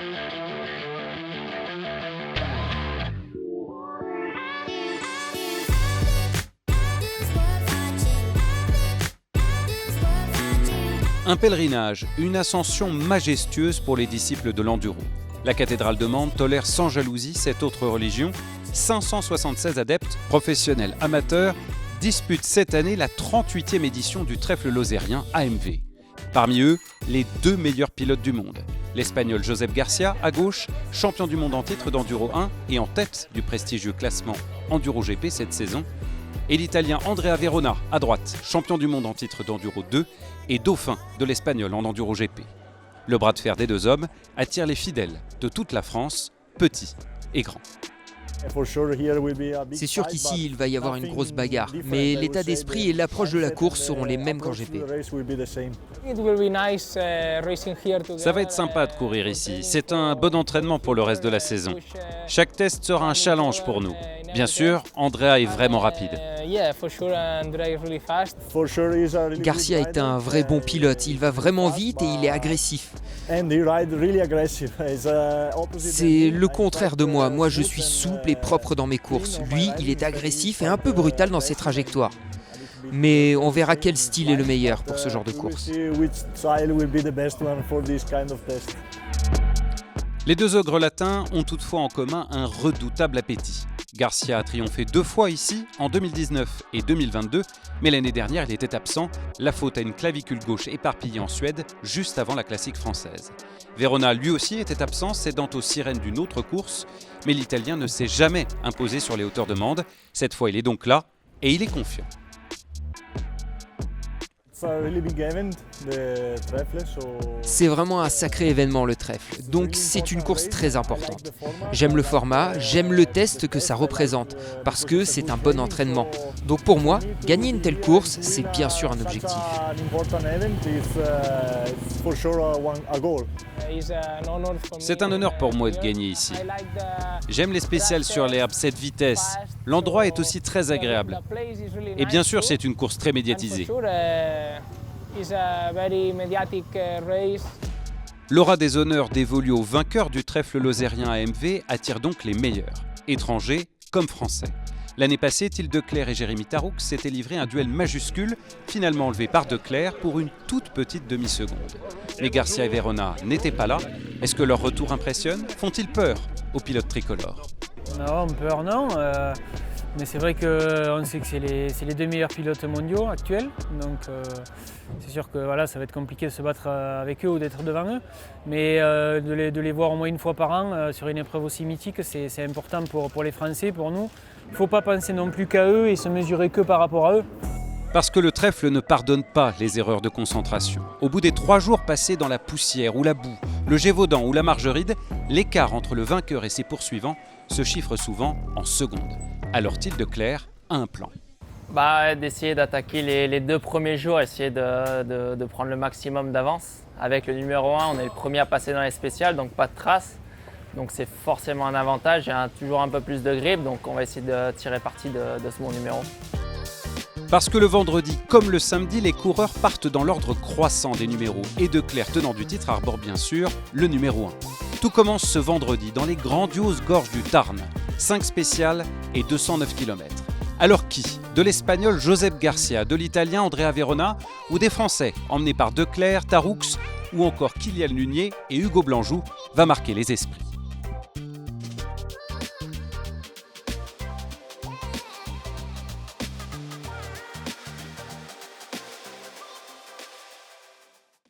Un pèlerinage, une ascension majestueuse pour les disciples de l'enduro. La cathédrale de Mende tolère sans jalousie cette autre religion. 576 adeptes, professionnels, amateurs, disputent cette année la 38e édition du trèfle lozérien AMV. Parmi eux, les deux meilleurs pilotes du monde. L'Espagnol Josep Garcia, à gauche, champion du monde en titre d'Enduro 1 et en tête du prestigieux classement Enduro GP cette saison. Et l'Italien Andrea Verona, à droite, champion du monde en titre d'Enduro 2 et dauphin de l'Espagnol en Enduro GP. Le bras de fer des deux hommes attire les fidèles de toute la France, petits et grands. C'est sûr qu'ici, il va y avoir une grosse bagarre, mais l'état d'esprit et l'approche de la course seront les mêmes qu'en GP. Ça va être sympa de courir ici. C'est un bon entraînement pour le reste de la saison. Chaque test sera un challenge pour nous. Bien sûr, Andrea est vraiment rapide. Garcia est un vrai bon pilote, il va vraiment vite et il est agressif. C'est le contraire de moi. Moi, je suis souple et propre dans mes courses. Lui, il est agressif et un peu brutal dans ses trajectoires. Mais on verra quel style est le meilleur pour ce genre de course. Les deux ogres latins ont toutefois en commun un redoutable appétit. Garcia a triomphé 2 fois ici, en 2019 et 2022, mais l'année dernière il était absent, la faute à une clavicule gauche éparpillée en Suède, juste avant la classique française. Verona lui aussi était absent, cédant aux sirènes d'une autre course, mais l'Italien ne s'est jamais imposé sur les hauteurs de Mende. Cette fois il est donc là, et il est confiant. C'est vraiment un sacré événement le trèfle, donc c'est une course très importante. J'aime le format, j'aime le test que ça représente, parce que c'est un bon entraînement. Donc pour moi, gagner une telle course, c'est bien sûr un objectif. C'est un honneur pour moi de gagner ici. J'aime les spéciales sur l'herbe, cette vitesse. L'endroit est aussi très agréable. Et bien sûr, c'est une course très médiatisée. L'aura des honneurs dévolue aux vainqueurs du trèfle lozérien AMV attire donc les meilleurs, étrangers comme français. L'année passée, Till Declercq et Jérémy Taroux s'étaient livrés un duel majuscule, finalement enlevé par Declercq pour une toute petite demi-seconde. Mais Garcia et Verona n'étaient pas là. Est-ce que leur retour impressionne? Font-ils peur aux pilotes tricolores? Non, peur non. Mais c'est vrai qu'on sait que c'est les deux meilleurs pilotes mondiaux actuels. Donc c'est sûr que voilà, ça va être compliqué de se battre avec eux ou d'être devant eux. Mais de les voir au moins une fois par an sur une épreuve aussi mythique, c'est important pour les Français, pour nous. Il ne faut pas penser non plus qu'à eux et se mesurer que par rapport à eux. Parce que le trèfle ne pardonne pas les erreurs de concentration. Au bout des 3 jours passés dans la poussière ou la boue, le Gévaudan ou la Margeride, l'écart entre le vainqueur et ses poursuivants se chiffre souvent en secondes. Alors Till Declercq a un plan. D'essayer d'attaquer les 2 premiers jours, essayer de prendre le maximum d'avance. Avec le numéro 1, on est le premier à passer dans les spéciales, donc pas de traces. Donc c'est forcément un avantage, il y a toujours un peu plus de grip, donc on va essayer de tirer parti de ce bon numéro. Parce que le vendredi comme le samedi, les coureurs partent dans l'ordre croissant des numéros et Declercq, tenant du titre, arbore bien sûr le numéro 1. Tout commence ce vendredi dans les grandioses gorges du Tarn, 5 spéciales et 209 km. Alors qui? De l'Espagnol Josep Garcia, de l'Italien Andrea Verona ou des Français emmenés par Declercq, Taroux ou encore Kylian Lunier et Hugo Blanjou va marquer les esprits.